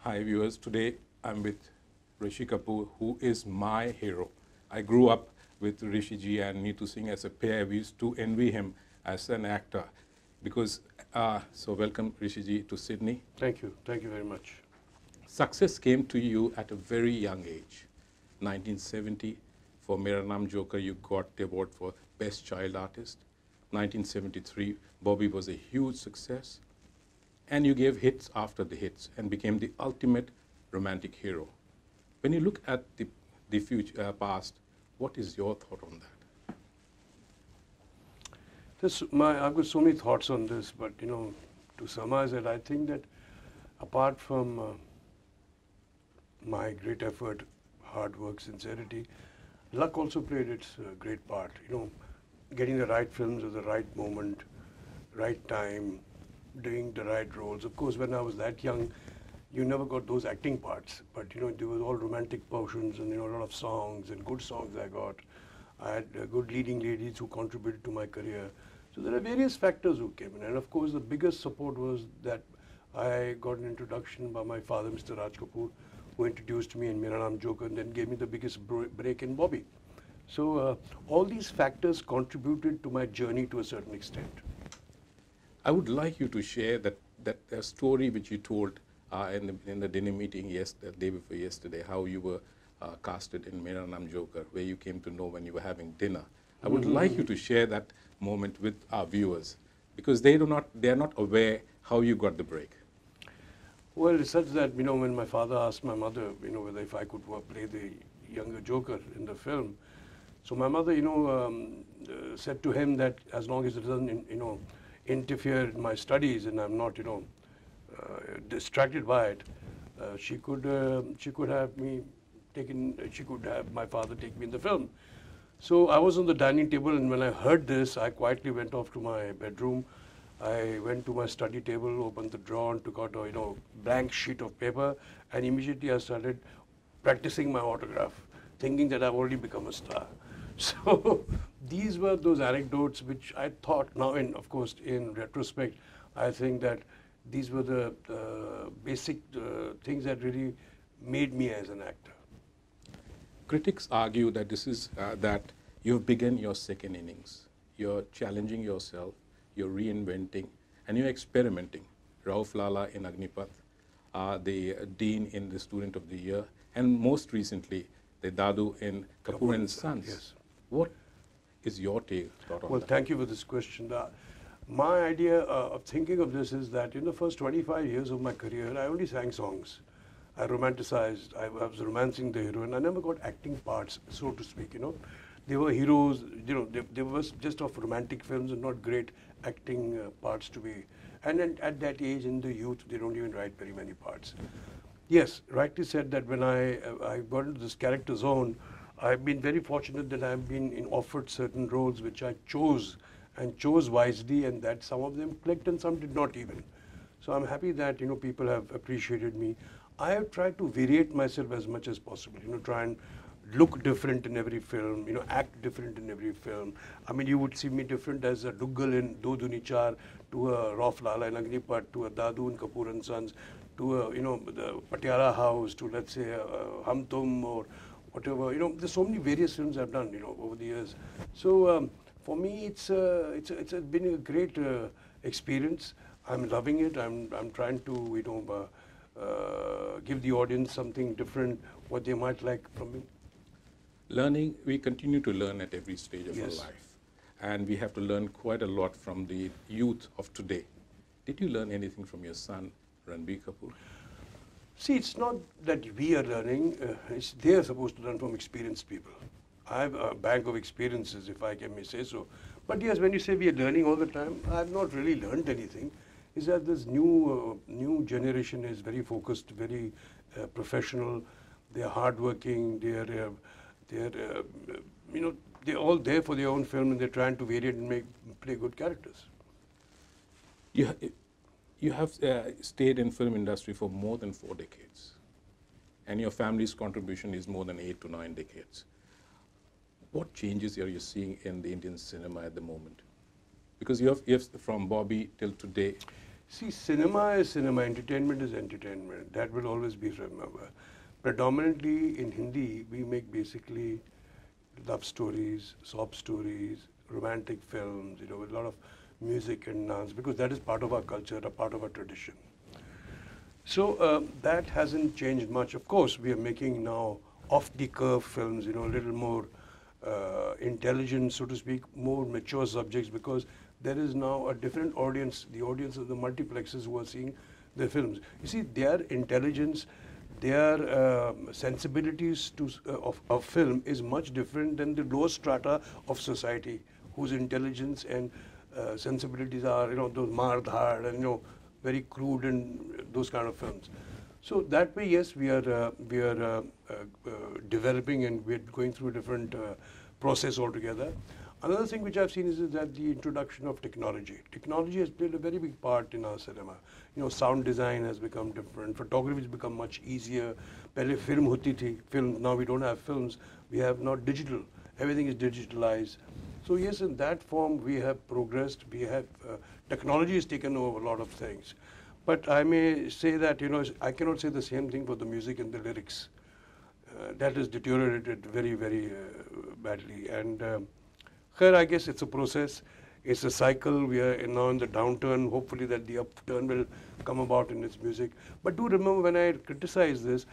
Hi viewers, today I'm with Rishi Kapoor, who is my hero. I grew up with Rishi ji and Neetu Singh as a pair. We used to envy him as an actor because, so welcome Rishi ji to Sydney. Thank you very much. Success came to you at a very young age. 1970, for Mera, Naam, Joker, you got the award for Best Child Artist. 1973, Bobby was a huge success. And you gave hits after the hits and became the ultimate romantic hero. When you look at the future, past, what is your thought on that? I've got so many thoughts on this, but to summarize it, I think that apart from my great effort, hard work, sincerity, luck also played its great part. Getting the right films at the right moment, right time, doing the right roles. Of course, when I was that young, you never got those acting parts, but there was all romantic portions and a lot of songs and good songs I got. I had good leading ladies who contributed to my career. So there are various factors who came in, and of course the biggest support was that I got an introduction by my father, Mr. Raj Kapoor, who introduced me in Mera, Naam, Joker, and then gave me the biggest break in Bobby. So all these factors contributed to my journey to a certain extent. I would like you to share that story which you told in the dinner meeting the day before yesterday, how you were casted in Mera, Naam, Joker, where you came to know when you were having dinner. I would like you to share that moment with our viewers, because they are not aware how you got the break. Well, it's such that when my father asked my mother whether if I could play the younger Joker in the film, so my mother said to him that as long as it doesn't interfere in my studies and I'm not distracted by it, she could have my father take me in the film. So I was on the dining table, and when I heard this, I quietly went off to my bedroom. I went to my study table, opened the drawer, and took out a blank sheet of paper, and immediately I started practicing my autograph, thinking that I've already become a star. So these were those anecdotes which I thought now, of course, in retrospect, I think that these were the basic things that really made me as an actor. Critics argue that this is that you've begun your second innings. You're challenging yourself, you're reinventing, and you're experimenting. Rauf Lala in Agnipath, the Dean in the Student of the Year, and most recently, the Dadu in Kapoor and Sons. Yes. What is your thought on that? Well, thank you for this question. My idea of thinking of this is that in the first 25 years of my career, I only sang songs. I romanticized, I was romancing the hero, and I never got acting parts, so to speak, They were heroes, they were just of romantic films and not great acting parts to be. And then at that age, in the youth, they don't even write very many parts. Yes, rightly said that when I got into this character zone, I've been very fortunate that I've been offered certain roles which I chose, and chose wisely, and that some of them clicked and some did not even. So I'm happy that people have appreciated me. I have tried to variate myself as much as possible, try and look different in every film, act different in every film. I mean, you would see me different as a Duggal in Do Duni Char, to a Rauf Lala in Agnipath, to a Dadu in Kapoor and Sons, to a, the Patiala House, to let's say Hum Tum or whatever. There's so many various films I've done, over the years. So for me, it's been a great experience. I'm loving it. I'm trying to, give the audience something different, what they might like from me. Learning, we continue to learn at every stage of Yes. our life. And we have to learn quite a lot from the youth of today. Did you learn anything from your son, Ranbir Kapoor? See, it's not that we are learning, they are supposed to learn from experienced people. I have a bank of experiences, if I may say so. But yes, when you say we are learning all the time, I have not really learned anything. Is that this new generation is very focused, very professional. They are hardworking. They're all there for their own film, and they're trying to vary it and play good characters. You have stayed in film industry for more than 4 decades, and your family's contribution is more than 8 to 9 decades. What changes are you seeing in the Indian cinema at the moment? Because you have from Bobby till today. See, cinema is cinema, entertainment is entertainment. That will always be remembered. Predominantly in Hindi, we make basically love stories, sob stories, romantic films, with a lot of music and dance, because that is part of our culture, a part of our tradition. So that hasn't changed much. Of course, we are making now off-the-curve films, a little more intelligent, so to speak, more mature subjects, because there is now a different audience, the audience of the multiplexes who are seeing the films. You see, their intelligence, their sensibilities of film is much different than the lower strata of society, whose intelligence and sensibilities are, those Mardhar and, very crude and those kind of films. So that way, yes, we are developing, and we are going through a different process altogether. Another thing which I've seen is that the introduction of technology. Technology has played a very big part in our cinema. Sound design has become different. Photography has become much easier. Pehle film hoti thi, film. Now we don't have films. We have now digital. Everything is digitalized. So yes, in that form we have progressed. We have technology has taken over a lot of things. But I may say that I cannot say the same thing for the music and the lyrics. That has deteriorated very, very badly. And I guess it's a process. It's a cycle. We are now in the downturn. Hopefully that the upturn will come about in its music. But do remember, when I criticize this,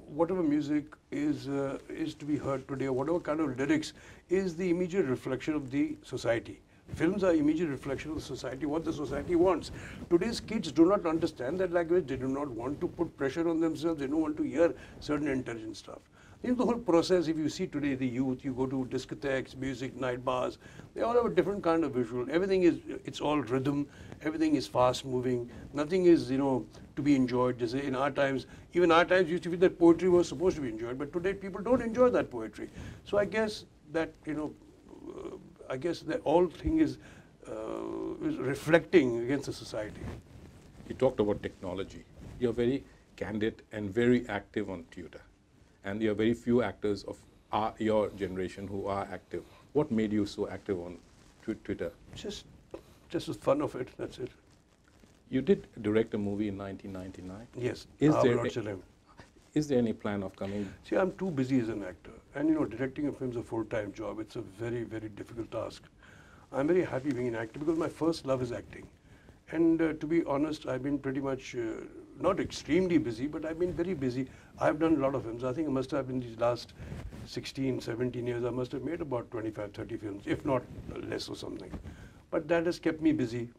whatever music is to be heard today, whatever kind of lyrics, is the immediate reflection of the society. Films are immediate reflection of the society, what the society wants. Today's kids do not understand that language. They do not want to put pressure on themselves. They don't want to hear certain intelligent stuff. The whole process, if you see today the youth, you go to discotheques, music, night bars, they all have a different kind of visual. Everything is, it's all rhythm, everything is fast moving, nothing is, to be enjoyed. Just in our times, even our times used to be that poetry was supposed to be enjoyed, but today people don't enjoy that poetry. So I guess that, I guess the whole thing is reflecting against the society. You talked about technology. You're very candid and very active on Twitter. And there are very few actors of your generation who are active. What made you so active on Twitter? Just the fun of it, that's it. You did direct a movie in 1999? Yes, is there any plan of coming? See, I'm too busy as an actor. And directing a film is a full-time job. It's a very, very difficult task. I'm very happy being an actor because my first love is acting. And to be honest, I've been pretty much, not extremely busy, but I've been very busy. I've done a lot of films. I think I must have, in these last 16, 17 years, I must have made about 25, 30 films, if not less or something. But that has kept me busy.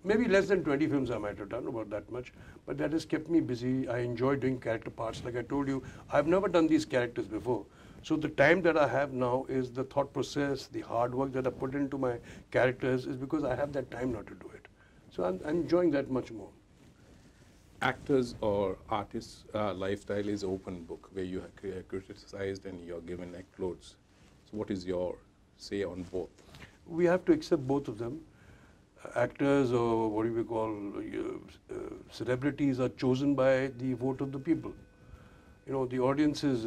Maybe less than 20 films I might have done, about that much. But that has kept me busy. I enjoy doing character parts. Like I told you, I've never done these characters before. So the time that I have now is the thought process, the hard work that I put into my characters is because I have that time now to do it. So I'm enjoying that much more. Actors or artists' lifestyle is open book, where you are criticized and you're given clothes. So what is your say on both? We have to accept both of them. Actors, or what do we call celebrities, are chosen by the vote of the people. The audiences,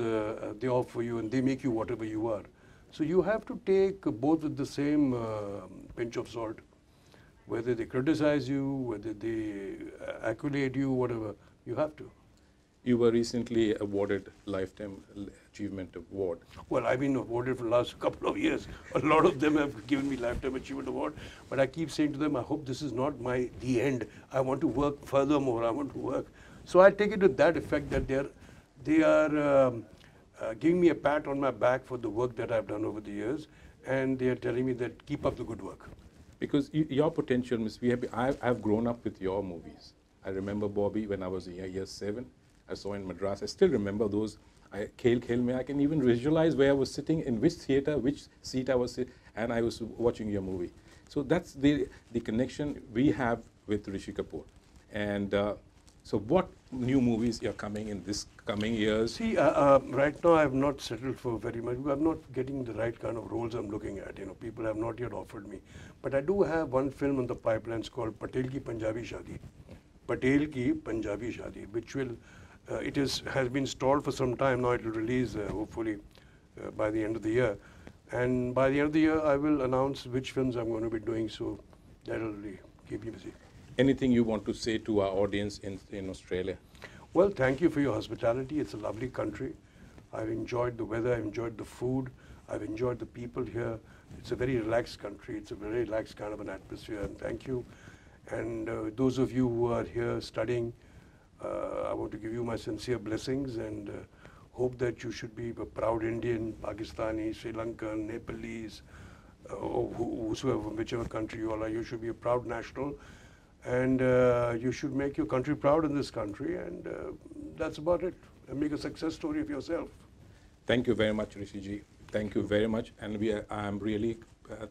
they offer you and they make you whatever you are. So you have to take both with the same pinch of salt. Whether they criticize you, whether they accolade you, whatever, you have to. You were recently awarded Lifetime Achievement Award. Well, I've been awarded for the last couple of years. A lot of them have given me Lifetime Achievement Award. But I keep saying to them, I hope this is not the end. I want to work furthermore. I want to work. So I take it to that effect that they are giving me a pat on my back for the work that I've done over the years. And they are telling me that keep up the good work. Because your potential, I've grown up with your movies. I remember Bobby when I was in year 7. I saw in Madras. I still remember those. Khel Khel Mein. I can even visualize where I was sitting, in which theater, which seat I was sitting, and I was watching your movie. So that's the connection we have with Rishi Kapoor. And so what new movies are coming in this coming years? See, right now I have not settled for very much. I'm not getting the right kind of roles I'm looking at. People have not yet offered me. But I do have one film on the pipeline called Patel Ki Punjabi Shadi. Patel Ki Punjabi Shadi, which will, has been stalled for some time. Now it will release hopefully by the end of the year. And by the end of the year, I will announce which films I'm going to be doing. So that will really keep me busy. Anything you want to say to our audience in Australia? Well, thank you for your hospitality. It's a lovely country. I've enjoyed the weather, I've enjoyed the food, I've enjoyed the people here. It's a very relaxed country. It's a very relaxed kind of an atmosphere, and thank you. And those of you who are here studying, I want to give you my sincere blessings and hope that you should be a proud Indian, Pakistani, Sri Lankan, Nepalese, or whosoever, whichever country you all are, you should be a proud national. And you should make your country proud in this country, and that's about it. And make a success story of yourself. Thank you very much, Rishi ji. Thank you very much. And I'm really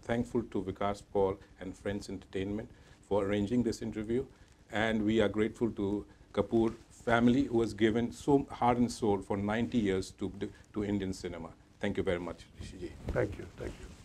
thankful to Vikas Paul and Friends Entertainment for arranging this interview. And we are grateful to Kapoor family, who has given so heart and soul for 90 years to Indian cinema. Thank you very much, Rishi ji. Thank you. Thank you.